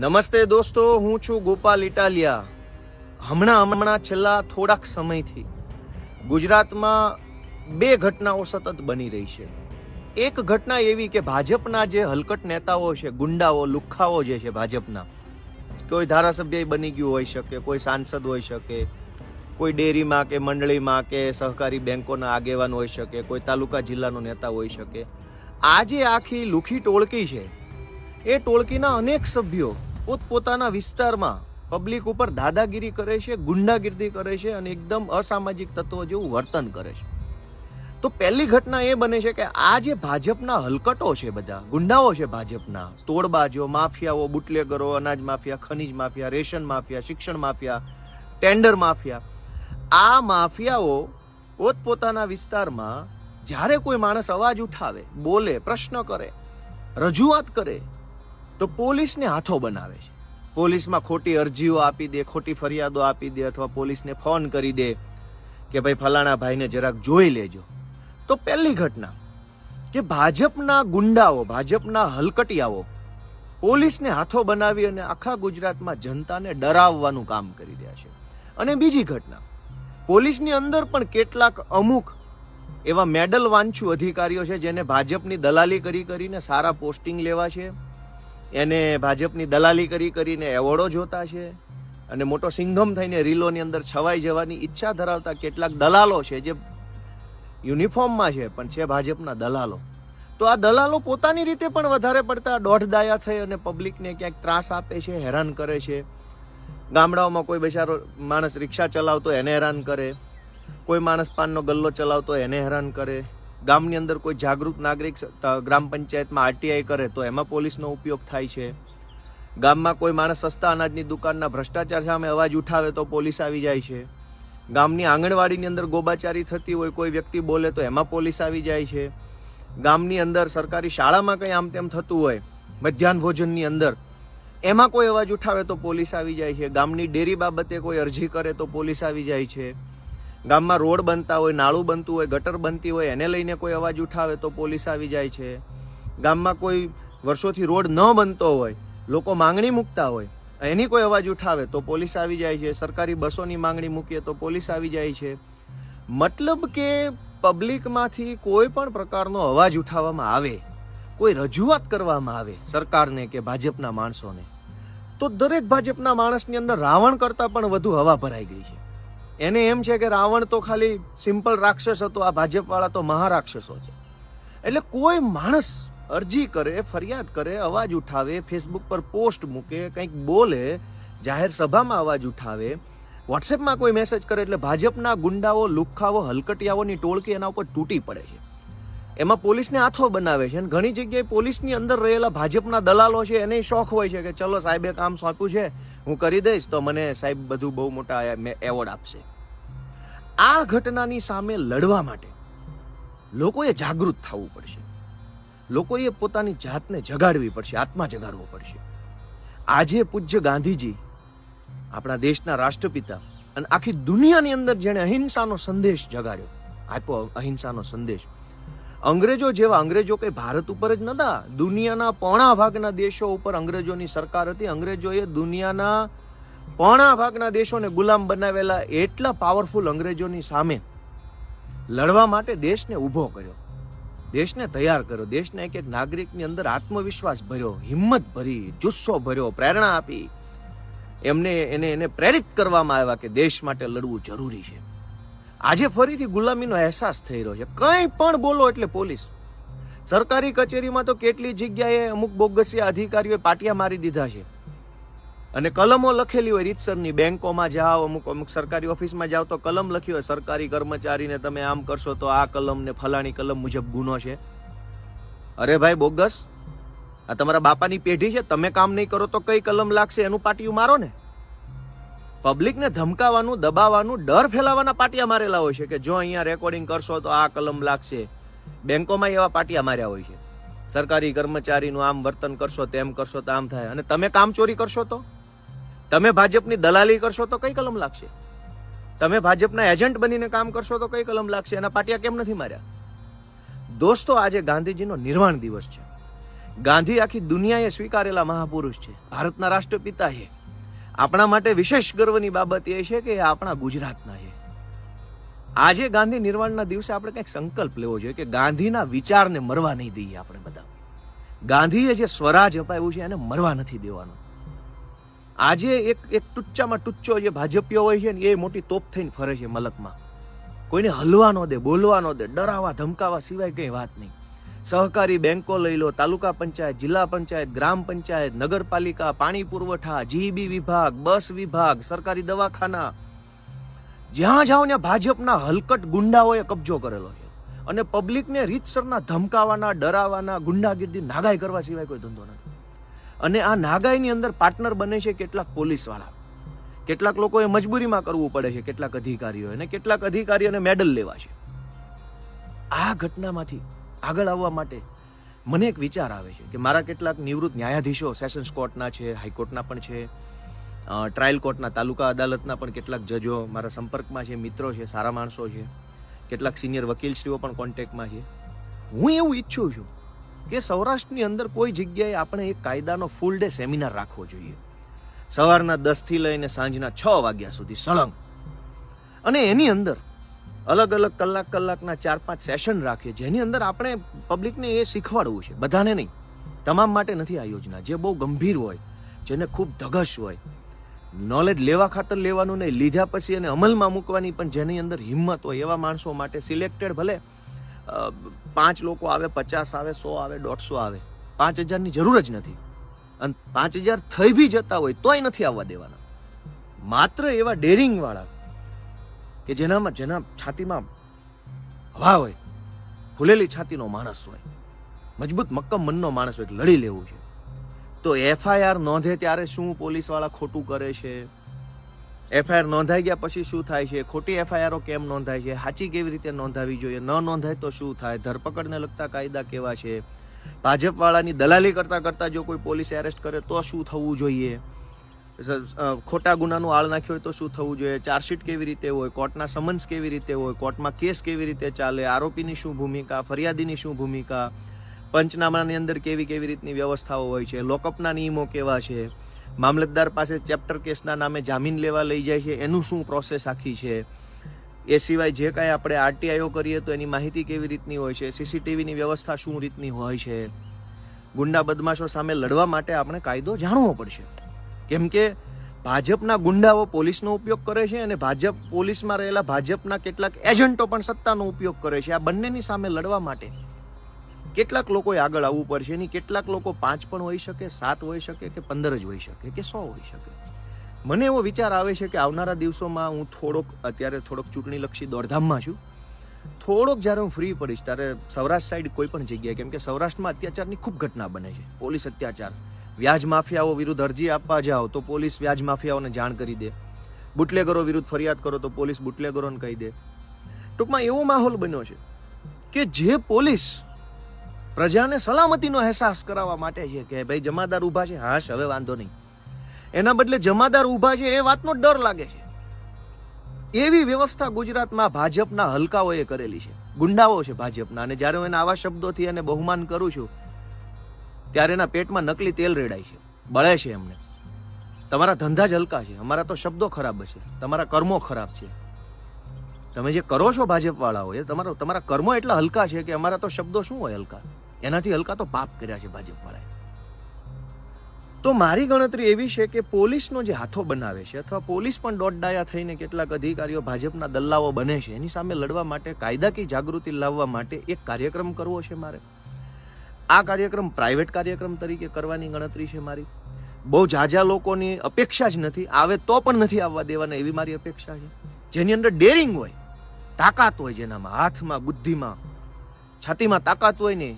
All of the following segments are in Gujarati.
નમસ્તે દોસ્તો, હું છું ગોપાલ ઇટાલિયા. હમણાં છેલ્લા થોડાક સમયથી ગુજરાતમાં બે ઘટનાઓ સતત બની રહી છે. એક ઘટના એવી કે ભાજપના જે હલકટ નેતાઓ છે, ગુંડાઓ, લુખ્ખાઓ જે છે ભાજપના, કોઈ ધારાસભ્ય બની ગયું હોઈ શકે, કોઈ સાંસદ હોઈ શકે, કોઈ ડેરીમાં કે મંડળીમાં કે સહકારી બેંકોના આગેવાન હોઈ શકે, કોઈ તાલુકા જિલ્લાનો નેતા હોઈ શકે. આ જે આખી લુખી ટોળકી છે, એ ટોળકીના અનેક સભ્યો પોતપોતાના વિસ્તારમાં પબ્લિક ઉપર દાદાગીરી કરે છે, ગુંડાગીરી કરે છે અને એકદમ અસામાજિક તત્વો જેવું વર્તન કરે છે. તો પહેલી ઘટના એ બને છે કે આ જે ભાજપના હલકટો છે, બધા ગુંડાઓ છે ભાજપના, તોડબાજો, માફિયાઓ, બુટલેગરો, અનાજ માફિયા, ખનીજ માફિયા, રેશન માફિયા, શિક્ષણ માફિયા, ટેન્ડર માફિયા, આ માફિયાઓ પોતપોતાના વિસ્તારમાં જ્યારે કોઈ માણસ અવાજ ઉઠાવે, બોલે, પ્રશ્ન કરે, રજૂઆત કરે, તો પોલીસને હાથો બનાવે છે. પોલીસમાં ખોટી અરજીઓ આપી દે, ખોટી ફરિયાદો આપી દે, અથવા પોલીસને ફોન કરી દે કે ભાઈ ફલાણા ભાઈને જરાક જોઈ લેજો. તો પહેલી ઘટના કે ભાજપના ગુંડાઓ, ભાજપના હલકટિયાઓ પોલીસને હાથો બનાવી અને આખા ગુજરાતમાં જનતાને ડરાવવાનું કામ કરી રહ્યા છે. અને બીજી ઘટના, પોલીસની અંદર પણ કેટલાક અમુક એવા મેડલ વાંચુ અધિકારીઓ છે જેને ભાજપની દલાલી કરીને સારા પોસ્ટિંગ લેવા છે, એને ભાજપની દલાલી કરીને એવોર્ડો જોતા છે અને મોટો સિંઘમ થઈને રીલોની અંદર છવાઈ જવાની ઈચ્છા ધરાવતા કેટલાક દલાલો છે જે યુનિફોર્મમાં છે પણ છે ભાજપના દલાલો. તો આ દલાલો પોતાની રીતે પણ વધારે પડતા દોઢદાયા થઈ અને પબ્લિકને ક્યાંક ત્રાસ આપે છે, હેરાન કરે છે. ગામડાઓમાં કોઈ બેચારો માણસ રિક્ષા ચલાવતો એને હેરાન કરે, કોઈ માણસ પાનનો ગલ્લો ચલાવતો એને હેરાન કરે. ગામની અંદર કોઈ જાગૃત નાગરિક ગ્રામ પંચાયતમાં આરટીઆઈ કરે તો એમાં પોલીસનો ઉપયોગ થાય છે. ગામમાં કોઈ માણસ સસ્તા અનાજની દુકાનના ભ્રષ્ટાચાર સામે અવાજ ઉઠાવે તો પોલીસ આવી જાય છે. ગામની આંગણવાડીની અંદર ગોબાચારી થતી હોય, કોઈ વ્યક્તિ બોલે તો એમાં પોલીસ આવી જાય છે. ગામની અંદર સરકારી શાળામાં કંઈ આમ તેમ થતું હોય, મધ્યાહન ભોજનની અંદર, એમાં કોઈ અવાજ ઉઠાવે તો પોલીસ આવી જાય છે. ગામની ડેરી બાબતે કોઈ અરજી કરે તો પોલીસ આવી જાય છે. ગામમાં રોડ બનતા હોય, નાળું બનતું હોય, ગટર બનતી હોય, એને લઈને કોઈ અવાજ ઉઠાવે તો પોલીસ આવી જાય છે. ગામમાં કોઈ વર્ષોથી રોડ ન બનતો હોય, લોકો માંગણી મૂકતા હોય, એની કોઈ અવાજ ઉઠાવે તો પોલીસ આવી જાય છે. સરકારી બસોની માંગણી મૂકીએ તો પોલીસ આવી જાય છે. મતલબ કે પબ્લિકમાંથી કોઈ પણ પ્રકારનો અવાજ ઉઠાવવામાં આવે, કોઈ રજૂઆત કરવામાં આવે સરકારને કે ભાજપના માણસોને, તો દરેક ભાજપના માણસની અંદર રાવણ કરતાં પણ વધુ હવા ભરાઈ ગઈ છે. એને એમ છે કે રાવણ તો ખાલી સિમ્પલ રાક્ષસ હતો, આ ભાજપવાળા તો મહારાક્ષસો છે. એટલે કોઈ માણસ અરજી કરે, ફરિયાદ કરે, અવાજ ઉઠાવે, ફેસબુક પર પોસ્ટ મૂકે, કંઈક બોલે, જાહેર સભામાં અવાજ ઉઠાવે, વોટ્સએપમાં કોઈ મેસેજ કરે, એટલે ભાજપના ગુંડાઓ, લુખ્ખાઓ, હલકટિયાઓની ટોળકી એના ઉપર તૂટી પડે છે. એમાં પોલીસને હાથો બનાવે છે. અને ઘણી જગ્યાએ પોલીસની અંદર રહેલા ભાજપના દલાલો છે એને શોખ હોય છે કે ચલો સાહેબે કામ સોંપ્યું છે, હું કરી દઈશ તો મને સાહેબ બધું બહુ મોટા એવોર્ડ આપશે. આ ઘટનાની સામે લડવા માટે લોકોએ જાગૃત થવું પડશે. લોકોએ પોતાની જાતને જગાડવી પડશે, આત્મા જગાડવો પડશે. આજે પૂજ્ય ગાંધીજી, આપણા દેશના રાષ્ટ્રપિતા, અને આખી દુનિયાની અંદર જેણે અહિંસાનો સંદેશ જગાડ્યો, આપ્યો અહિંસાનો સંદેશ. અંગ્રેજો જેવા, અંગ્રેજો કઈ ભારત ઉપર જ નતા, દુનિયાના પોણા ભાગના દેશો ઉપર અંગ્રેજોની સરકાર હતી. અંગ્રેજોએ દુનિયાના પોણા ભાગના દેશોને ગુલામ બનાવેલા. એટલા પાવરફુલ અંગ્રેજોની સામે લડવા માટે દેશને ઊભો કર્યો, દેશને તૈયાર કર્યો, દેશના એક એક નાગરિકની અંદર આત્મવિશ્વાસ ભર્યો, હિંમત ભરી, જુસ્સો ભર્યો, પ્રેરણા આપી. એને પ્રેરિત કરવામાં આવ્યા કે દેશ માટે લડવું જરૂરી છે. આજે ફરીથી ગુલામીનો અહેસાસ થઈ રહ્યો છે. કંઈ પણ બોલો એટલે પોલીસ. સરકારી કચેરીમાં તો કેટલી જગ્યાએ અમુક બોગસિયા અધિકારીઓએ પાટિયા મારી દીધા છે અને કલમો લખેલી હોય રીતસરની. બેંકોમાં જાઓ, અમુક સરકારી ઓફિસમાં જાઓ તો કલમ લખી હોય, સરકારી કર્મચારીને તમે આમ કરશો તો આ કલમ ને ફલાણી કલમ મુજબ ગુનો છે. અરે ભાઈ બોગસ, આ તમારા બાપાની પેઢી છે, તમે કામ નહીં કરો તો કઈ કલમ લાગશે એનું પાટિયું મારો ને. પબ્લિકને ધમકાવાનું, દબાવવાનું, ડર ફેલાવાના પાટિયા મારેલા હોય છે કે જો અહીંયા રેકોર્ડિંગ કરશો તો આ કલમ લાગશે. બેંકોમાં એવા પાટિયા માર્યા હોય છે, સરકારી કર્મચારીનું આમ વર્તન કરશો, તેમ કરશો તો આમ થાય. અને તમે કામ ચોરી કરશો તો, તમે ભાજપની દલાલી કરશો તો કઈ કલમ લાગશે? તમે ભાજપના એજન્ટ બનીને કામ કરશો તો કઈ કલમ લાગશે? એના પાટિયા કેમ નથી માર્યા? દોસ્તો, આજે ગાંધીજીનો નિર્વાણ દિવસ છે. ગાંધી આખી દુનિયાએ સ્વીકારેલા મહાપુરુષ છે, ભારતના રાષ્ટ્રપિતા છે. આપણા માટે વિશેષ ગર્વની બાબત એ છે કે એ આપણા ગુજરાતના છે. આજે ગાંધી નિર્વાણના દિવસે આપણે કંઈક સંકલ્પ લેવો જોઈએ કે ગાંધીના વિચારને મરવા નહીં દઈએ. આપણે બધા ગાંધીએ જે સ્વરાજ અપાવ્યું છે એને મરવા નથી દેવાનો. આજે એક ટુચ્ચામાં ટુચ્ચો જે ભાજપીઓ હોય છે ને એ મોટી તોપ થઈને ફરે છે મલકમાં. કોઈને હલવા ન દે, બોલવા ન દે, ડરાવા ધમકાવા સિવાય કંઈ વાત નહીં. સહકારી બેંકો લઈ લો, તાલુકા પંચાયત, જિલ્લા પંચાયત, ગ્રામ પંચાયત, નગરપાલિકા, પાણી પુરવઠા, જીબી વિભાગ, બસ વિભાગ, સરકારી દવાખાના, જ્યાં જાઓ ત્યાં ભાજપના હલકટ ગુંડાઓએ કબજો કરેલો છે. અને પબ્લિકને રીતસરના ધમકાવાના, ડરાવાના, ગુંડાગીર્દી, નાગાઈ કરવા સિવાય કોઈ ધંધો નથી. અને આ નાગાઈની અંદર પાર્ટનર બને છે કેટલાક પોલીસવાળા. કેટલાક લોકોએ મજબૂરીમાં કરવું પડે છે, કેટલાક અધિકારીઓ, અને કેટલાક અધિકારીઓને મેડલ લેવા છે. આ ઘટનામાંથી આગળ આવવા માટે મને એક વિચાર આવે છે કે મારા કેટલાક નિવૃત્ત ન્યાયાધીશો સેશન્સ કોર્ટના છે, હાઈકોર્ટના પણ છે, ટ્રાયલ કોર્ટના, તાલુકા અદાલતના પણ કેટલાક જજો મારા સંપર્કમાં છે, મિત્રો છે, સારા માણસો છે, કેટલાક સિનિયર વકીલશ્રીઓ પણ કોન્ટેક્ટમાં છે. હું એવું ઈચ્છું છું કે સૌરાષ્ટ્રની અંદર કોઈ જગ્યાએ આપણે એક કાયદાનો ફૂલ ડે સેમિનાર રાખવો જોઈએ, સવારના 10 થી લઈને સાંજના 6 વાગ્યા સુધી સળંગ. અને એની અંદર અલગ અલગ કલાકના 4-5 સેશન રાખીએ, જેની અંદર આપણે પબ્લિકને એ શીખવાડવું છે. બધાને નહીં, તમામ માટે નથી આ યોજના. જે બહુ ગંભીર હોય, જેને ખૂબ ધગશ હોય, નોલેજ લેવા ખાતર લેવાનું નહીં, લીધા પછી એને અમલમાં મૂકવાની પણ જેની અંદર હિંમત હોય, એવા માણસો માટે સિલેક્ટેડ. ભલે 5 લોકો આવે, 50 આવે, 100 આવે, 150 આવે, 5000ની જરૂર જ નથી. અને 5000 થઈ બી જતા હોય તોય નથી આવવા દેવાના. માત્ર એવા ડેરિંગ વાળા કે જેના છાતીમાં હવા હોય, ફૂલેલી છાતીનો માણસ હોય, મજબૂત મક્કમ મનનો માણસ હોય, લડી લેવું છે. તો FIR નોંધે ત્યારે શું પોલીસવાળા ખોટું કરે છે, FIR નોંધાઈ ગયા પછી શું થાય છે, ખોટી FIRઓ કેમ નોંધાય છે, સાચી કેવી રીતે નોંધાવી જોઈએ, ન નોંધાય તો શું થાય, ધરપકડને લગતા કાયદા કેવા છે, ભાજપવાળાની દલાલી કરતા જો કોઈ પોલીસ એરેસ્ટ કરે તો શું થવું જોઈએ, ખોટા ગુનાનું આળ નાખ્યો હોય તો શું થવું જોઈએ, ચાર્જશીટ કેવી રીતે હોય, કોર્ટના સમન્સ કેવી રીતે હોય, કોર્ટમાં કેસ કેવી રીતે ચાલે, આરોપીની શું ભૂમિકા, ફરિયાદીની શું ભૂમિકા, પંચનામાની અંદર કેવી રીતની વ્યવસ્થાઓ હોય છે, લોકઅપના નિયમો કેવા છે, મામલતદાર પાસે ચેપ્ટર કેસના નામે જામીન લેવા લઈ જાય છે એનું શું પ્રોસેસ આખી છે, એ સિવાય જે કાંઈ આપણે RTIઓ કરીએ તો એની માહિતી કેવી રીતની હોય છે, CCTVની વ્યવસ્થા શું રીતની હોય છે. ગુંડા બદમાશો સામે લડવા માટે આપણે કાયદો જાણવો પડશે. કેમ કે ભાજપના ગુંડાઓ પોલીસનો ઉપયોગ કરે છે અને પોલીસમાં રહેલા ભાજપના કેટલાક એજન્ટો પણ સત્તાનો ઉપયોગ કરે છે. આ બંનેની સામે લડવા માટે કેટલાક લોકોએ આગળ આવવું પડશે. એની કેટલાક લોકો 5 પણ હોઈ શકે, 7 હોઈ શકે કે 15 જ હોઈ શકે કે 100 હોઈ શકે. મને એવો વિચાર આવે છે કે આવનારા દિવસોમાં હું અત્યારે થોડોક ચૂંટણીલક્ષી દોડધામમાં છું. થોડોક જ્યારે હું ફ્રી પડીશ ત્યારે સૌરાષ્ટ્ર સાઈડ કોઈ પણ જગ્યાએ, કેમ કે સૌરાષ્ટ્રમાં અત્યાચારની ખૂબ ઘટના બને છે, પોલીસ અત્યાચાર, વ્યાજ માફિયાઓ વિરુદ્ધ અરજી આપવા જાઓ તો પોલીસ વ્યાજ માફિયાઓને જાણ કરી દે, બુટલેગરો વિરુદ્ધ ફરિયાદ કરો તો પોલીસ બુટલેગરોને કહી દે. ટૂંકમાં એવો માહોલ બન્યો છે કે જે પોલીસ પ્રજાને સલામતીનો અહેસાસ કરાવવા માટે છે કે ભાઈ જમાદાર ઊભા છે, હાશ હવે વાંધો નહીં, એના બદલે જમાદાર ઊભા છે એ વાતનો ડર લાગે છે. એવી વ્યવસ્થા ગુજરાતમાં ભાજપના હલકાઓએ કરેલી છે, ગુંડાઓ છે ભાજપના. અને જ્યારે હું એના આવા શબ્દોથી એને બહુમાન કરું છું ત્યારે એના પેટમાં નકલી તેલ રેડાય છે, બળે છે એમને. તમારા ધંધા જ હલકા છે, અમારા તો શબ્દો ખરાબ છે, તમારા કર્મો ખરાબ છે. તમે જે કરો છો ભાજપવાળાઓ એ તમારા કર્મો એટલા હલકા છે કે અમારા તો શબ્દો શું હોય હલકા, એનાથી હલકા તો પાપ કર્યા છે ભાજપવાળાએ. તો મારી ગણતરી એવી છે કે પોલીસનો જે હાથો બનાવે છે અથવા પોલીસ પણ દોડડાયા થઈને કેટલાક અધિકારીઓ ભાજપના દલ્લાઓ બને છે, એની સામે લડવા માટે કાયદાકીય જાગૃતિ લાવવા માટે એક કાર્યક્રમ કરવો છે મારે. આ કાર્યક્રમ પ્રાઇવેટ કાર્યક્રમ તરીકે કરવાની ગણતરી છે મારી. બહુ ઝાઝા લોકોની અપેક્ષા જ નથી, આવે તો પણ નથી આવવા દેવાના એવી મારી અપેક્ષા છે. જેની અંદર ડેરિંગ હોય, તાકાત હોય, જેનામાં હાથમાં, બુદ્ધિમાં, છાતીમાં તાકાત હોય ને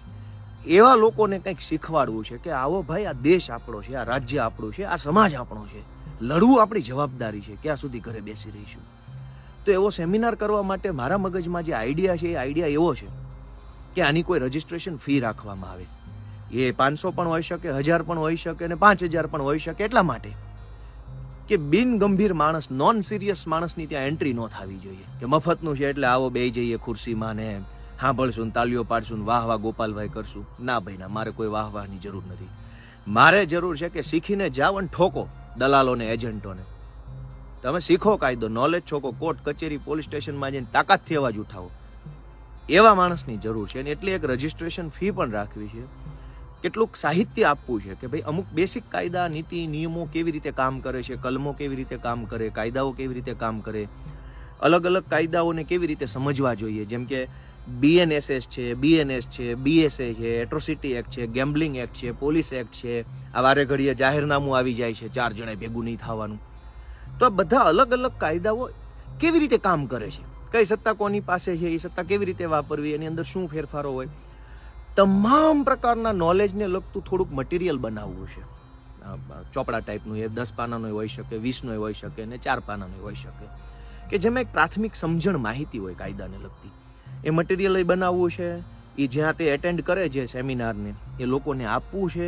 એવા લોકોને કંઈક શીખવાડવું છે કે આવો ભાઈ, આ દેશ આપણો છે, આ રાજ્ય આપણું છે, આ સમાજ આપણો છે, લડવું આપણી જવાબદારી છે, ક્યાં સુધી ઘરે બેસી રહીશું. તો એવો સેમિનાર કરવા માટે મારા મગજમાં જે આઈડિયા છે એ આઈડિયા એવો છે કે આની કોઈ રજિસ્ટ્રેશન ફી રાખવામાં આવે. એ 500 પણ હોઈ શકે, 1000 પણ હોઈ શકે અને 5000 પણ હોઈ શકે. એટલા માટે કે બિન ગંભીર માણસ, નોન સિરિયસ માણસની ત્યાં એન્ટ્રી ન થવી જોઈએ કે મફતનું છે એટલે આવો બે જઈએ ખુરશીમાં ને સાંભળશું, તાલીઓ પાડશું, વાહ વાહ ગોપાલભાઈ કરશું. ના ભાઈ ના, મારે કોઈ વાહ વાહની જરૂર નથી. મારે જરૂર છે કે શીખીને જાઓ અને ઠોકો દલાલોને, એજન્ટોને. તમે શીખો કાયદો, નોલેજ છોકો, કોર્ટ કચેરી પોલીસ સ્ટેશનમાં જઈને તાકાતથી અવાજ ઉઠાવો. એવા માણસની જરૂર છે. અને એટલી એક રજિસ્ટ્રેશન ફી પણ રાખવી છે. કેટલુંક સાહિત્ય આપવું છે કે ભાઈ અમુક બેસિક કાયદા, નીતિ, નિયમો કેવી રીતે કામ કરે છે, કલમો કેવી રીતે કામ કરે, કાયદાઓ કેવી રીતે કામ કરે, અલગ અલગ કાયદાઓને કેવી રીતે સમજવા જોઈએ. જેમ કે BNSS છે, BNS છે, BSA છે, એટ્રોસિટી એક્ટ છે, ગેમ્બલિંગ એક્ટ છે, પોલીસ એક્ટ છે. આ વારે ઘડીએ જાહેરનામું આવી જાય છે, 4 જણાએ ભેગું નહીં થવાનું. તો આ બધા અલગ અલગ કાયદાઓ કેવી રીતે કામ કરે છે, કઈ સત્તા કોની પાસે છે, એ સત્તા કેવી રીતે વાપરવી, એની અંદર શું ફેરફારો હોય, તમામ પ્રકારના નોલેજને લગતું થોડુંક મટીરિયલ બનાવવું છે. ચોપડા ટાઈપનું, એ 10 પાનાનું હોઈ શકે, 20નું હોઈ શકે, અને 4 પાનાનું હોઈ શકે, કે જેમાં એક પ્રાથમિક સમજણ માહિતી હોય કાયદાને લગતી. એ મટીરિયલ બનાવવું છે. એ જ્યાં તે એટેન્ડ કરે છે સેમિનારને, એ લોકોને આપવું છે.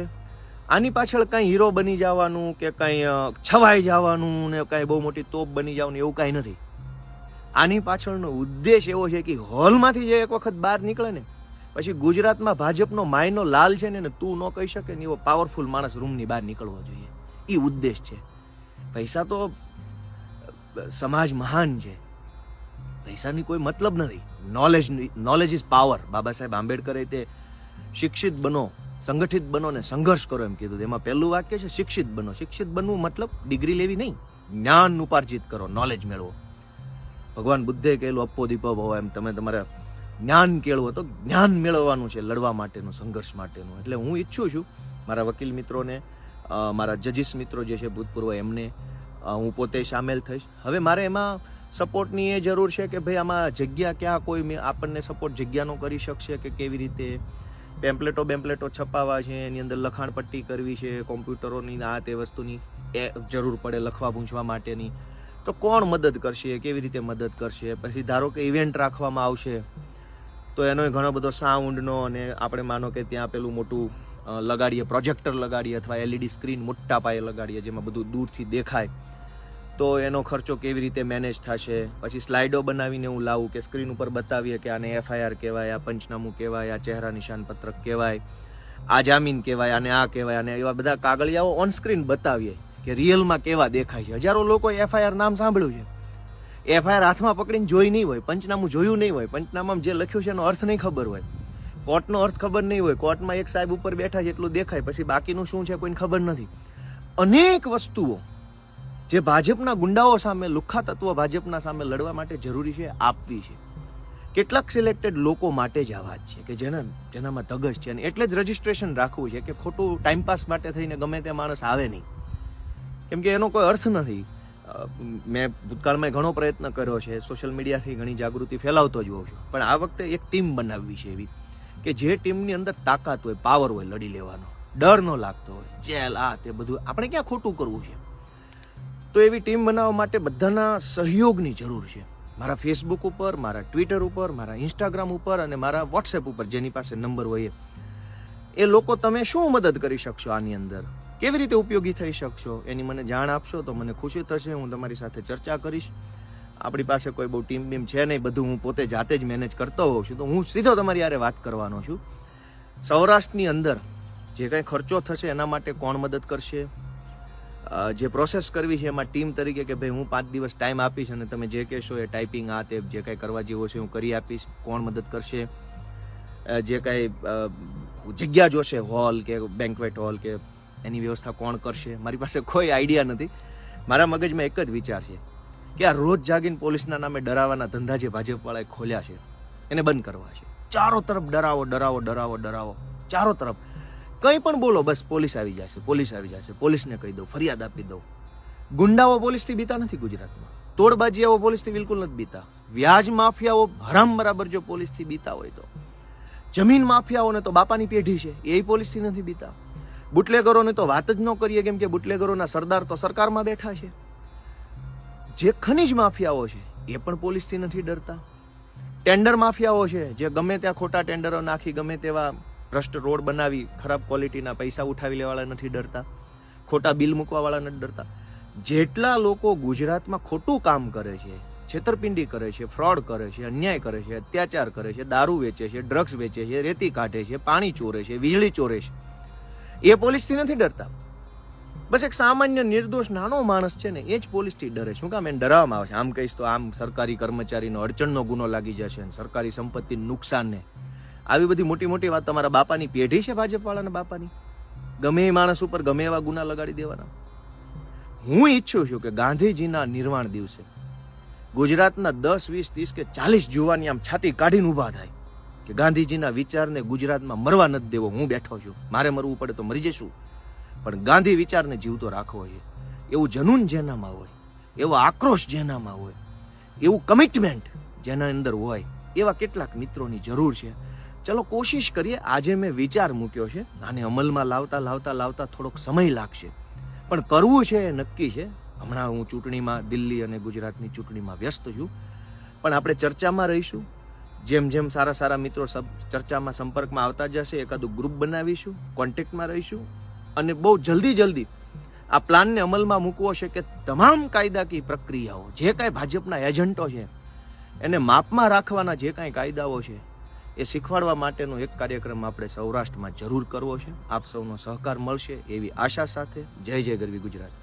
આની પાછળ કંઈ હીરો બની જવાનું કે કંઈ છવાઈ જવાનું ને કંઈ બહુ મોટી તોપ બની જવાનું એવું કાંઈ નથી. આની પાછળનો ઉદ્દેશ એવો છે કે હોલમાંથી જે એક વખત બહાર નીકળે ને, પછી ગુજરાતમાં ભાજપનો માયનો લાલ છે ને તું ન કહી શકે ને એવો પાવરફુલ માણસ રૂમની બહાર નીકળવો જોઈએ. એ ઉદ્દેશ છે. પૈસા તો સમાજ મહાન છે, પૈસાની કોઈ મતલબ નથી. Knowledge is power. Baba Saheb આંબેડકરે તે શિક્ષિત બનો, સંગઠિત બનો ને સંઘર્ષ કરો એમ કીધું. એમાં પહેલું વાક્ય છે શિક્ષિત બનો. શિક્ષિત બનવું મતલબ ડિગ્રી લેવી નહીં, જ્ઞાન ઉપાર્જિત કરો, નોલેજ મેળવો. ભગવાન બુદ્ધે કહેલું અપ્પો દીપો ભવ, એમ તમે તમારા જ્ઞાન કેળવો તો જ્ઞાન મેળવવાનું છે, લડવા માટેનું, સંઘર્ષ માટેનું. એટલે હું ઈચ્છું છું મારા વકીલ મિત્રોને, મારા જજીસ મિત્રો જે છે ભૂતપૂર્વ, એમને હું પોતે સામેલ થઈશ. હવે મારે એમાં સપોર્ટની એ જરૂર છે કે ભાઈ આમાં જગ્યા ક્યાં કોઈ આપણને સપોર્ટ જગ્યાનો કરી શકશે, કે કેવી રીતે બેમ્પલેટો છપાવવા છે, એની અંદર લખાણ પટ્ટી કરવી છે, કોમ્પ્યુટરોની આ તે વસ્તુની જરૂર પડે લખવા પૂંછવા માટેની, તો કોણ મદદ કરશે, કેવી રીતે મદદ કરશે. પછી ધારો કે ઇવેન્ટ રાખવામાં આવશે તો એનો ઘણો બધો સાઉન્ડનો, અને આપણે માનો કે ત્યાં પેલું મોટું લગાડીએ, પ્રોજેક્ટર લગાડીએ અથવા LED સ્ક્રીન મોટા પાયે લગાડીએ જેમાં બધું દૂરથી દેખાય, તો એનો ખર્ચો કેવી રીતે મેનેજ થશે. પછી સ્લાઇડો બનાવીને હું લાવું કે સ્ક્રીન ઉપર બતાવીએ કે આને FIR કહેવાય, આ પંચનામું કહેવાય, આ ચહેરા નિશાન પત્રક કહેવાય, આ જામીન કહેવાય, આને આ કહેવાય, અને એવા બધા કાગળિયાઓ ઓન સ્ક્રીન બતાવીએ કે રિયલમાં કેવા દેખાય છે. હજારો લોકોએ FIR નામ સાંભળ્યું છે, FIR હાથમાં પકડીને જોઈ નહીં હોય, પંચનામું જોયું નહીં હોય, પંચનામામાં જે લખ્યું છે એનો અર્થ નહીં ખબર હોય, કોર્ટનો અર્થ ખબર નહીં હોય, કોર્ટમાં એક સાહેબ ઉપર બેઠા છે એટલું દેખાય, પછી બાકીનું શું છે કોઈને ખબર નથી. અનેક વસ્તુઓ જે ભાજપના ગુંડાઓ સામે, લુખ્ખા તત્વો ભાજપના સામે લડવા માટે જરૂરી છે, આપવી છે. કેટલાક સિલેક્ટેડ લોકો માટે જ આ વાત છે કે જેનામાં ધગશ છે. અને એટલે જ રજિસ્ટ્રેશન રાખવું છે કે ખોટું ટાઈમપાસ માટે થઈને ગમે તે માણસ આવે નહીં, કેમ કે એનો કોઈ અર્થ નથી. મેં ભૂતકાળમાં ઘણો પ્રયત્ન કર્યો છે, સોશિયલ મીડિયાથી ઘણી જાગૃતિ ફેલાવતો જ હોઉં છું, પણ આ વખતે એક ટીમ બનાવવી છે એવી કે જે ટીમની અંદર તાકાત હોય, પાવર હોય, લડી લેવાનો, ડર ન લાગતો હોય, જેલ આ તે બધું આપણે ક્યાં ખોટું કરવું છે. તો એવી ટીમ બનાવવા માટે બધાના સહયોગની જરૂર છે. મારા ફેસબુક ઉપર, મારા ટ્વિટર ઉપર, મારા ઇન્સ્ટાગ્રામ ઉપર અને મારા વોટ્સએપ ઉપર જેની પાસે નંબર હોય એ લોકો તમે શું મદદ કરી શકશો, આની અંદર કેવી રીતે ઉપયોગી થઈ શકશો, એની મને જાણ આપશો તો મને ખુશી થશે. હું તમારી સાથે ચર્ચા કરીશ. આપણી પાસે કોઈ બહુ ટીમ બીમ છે નહીં, બધું હું પોતે જાતે જ મેનેજ કરતો હોઉં છું, તો હું સીધો તમારી યારે વાત કરવાનો છું. સૌરાષ્ટ્રની અંદર જે કંઈ ખર્ચો થશે એના માટે કોણ મદદ કરશે, જે પ્રોસેસ કરવી છે એમાં ટીમ તરીકે કે ભાઈ હું 5 દિવસ ટાઈમ આપીશ અને તમે જે કહેશો એ ટાઈપિંગ આ તે જે કાંઈ કરવા જેવો છે હું કરી આપીશ, કોણ મદદ કરશે, જે કાંઈ જગ્યા જોશે, હોલ કે બેન્ક્વેટ હોલ કે એની વ્યવસ્થા કોણ કરશે. મારી પાસે કોઈ આઈડિયા નથી. મારા મગજમાં એક જ વિચાર છે કે આ રોજ જાગીને પોલીસના નામે ડરાવાના ધંધા જે ભાજપવાળાએ ખોલ્યા છે એને બંધ કરવા છે. ચારો તરફ ડરાવો ડરાવો ડરાવો ડરાવો, ચારો તરફ કંઈ પણ બોલો, બસ પોલીસ આવી જશે, પોલીસ આવી જશે, પોલીસને કહી દઉં, ફરિયાદ આપી દઉં. ગુંડાઓ પોલીસથી બીતા નથી ગુજરાતમાં, તોડબાજીયાઓ પોલીસથી બિલકુલ નથી બીતા, વ્યાજ માફિયાઓ હરામ બરાબર જો પોલીસથી બીતા હોય તો, જમીન માફિયાઓને તો બાપાની પેઢી છે એ પોલીસથી નથી બીતા, બુટલેગરોને તો વાત જ ન કરીએ કેમ કે બુટલેગરોના સરદાર તો સરકારમાં બેઠા છે. જે ખનીજ માફિયાઓ છે એ પણ પોલીસથી નથી ડરતા. ટેન્ડર માફિયાઓ છે જે ગમે ત્યાં ખોટા ટેન્ડરો નાખી ગમે તેવા ભ્રષ્ટ રોડ બનાવી ખરાબ ક્વોલિટીના પૈસા ઉઠાવી લેવાવાળા નથી ડરતા, ખોટા બિલ મૂકવાવાળા નથી ડરતા. જેટલા લોકો ગુજરાતમાં ખોટું કામ કરે છે, છેતરપિંડી કરે છે, ફ્રોડ કરે છે, અન્યાય કરે છે, અત્યાચાર કરે છે, દારૂ વેચે છે, ડ્રગ્સ વેચે છે, રેતી કાઢે છે, પાણી ચોરે છે, વીજળી ચોરે છે, એ પોલીસથી નથી ડરતા. બસ એક સામાન્ય નિર્દોષ નાનો માણસ છે ને, એ જ પોલીસથી ડરે છે. શું કામ? એને ડરાવવામાં આવે છે. આમ કહીશ તો આમ સરકારી કર્મચારીનો અડચણનો ગુનો લાગી જશે, સરકારી સંપત્તિનું નુકસાન ને આવી બધી મોટી મોટી વાત. તમારા બાપાની પેઢી છે ભાજપવાળાના બાપાની, ગમે એ માણસ ઉપર ગમે એવા ગુના લગાડી દેવાના. હું ઈચ્છું છું કે ગાંધીજીના નિર્વાણ દિવસે ગુજરાતના 10, 20, 30 કે 40 જુવાની આમ છાતી કાઢીને ઊભા થાય કે ગાંધીજીના વિચારને ગુજરાતમાં મરવા નથી દેવો. હું બેઠો છું, મારે મરવું પડે તો મરી જઈશું, પણ ગાંધી વિચારને જીવતો રાખવો છે. એવું જનૂન જેનામાં હોય, એવો આક્રોશ જેનામાં હોય, એવું કમિટમેન્ટ જેના અંદર હોય, એવા કેટલાક મિત્રોની જરૂર છે. ચલો કોશિશ કરીએ. આજે મેં વિચાર મૂક્યો છે, આને અમલમાં લાવતા થોડોક સમય લાગશે, પણ કરવું છે એ નક્કી છે. હમણાં હું ચૂંટણીમાં, દિલ્હી અને ગુજરાતની ચૂંટણીમાં વ્યસ્ત છું, પણ આપણે ચર્ચામાં રહીશું. જેમ જેમ સારા મિત્રો ચર્ચામાં સંપર્કમાં આવતા જશે, એકાદું ગ્રુપ બનાવીશું, કોન્ટેક્ટમાં રહીશું, અને બહુ જલ્દી આ પ્લાનને અમલમાં મૂકવો છે કે તમામ કાયદાકીય પ્રક્રિયાઓ, જે કાંઈ ભાજપના એજન્ટો છે એને માપમાં રાખવાના જે કાંઈ કાયદાઓ છે એ શીખવાડવા માટેનો એક કાર્યક્રમ આપણે સૌરાષ્ટ્રમાં જરૂર કરવો છે. આપ સૌનો સહકાર મળશે એવી આશા સાથે. જય જય ગરવી ગુજરાત.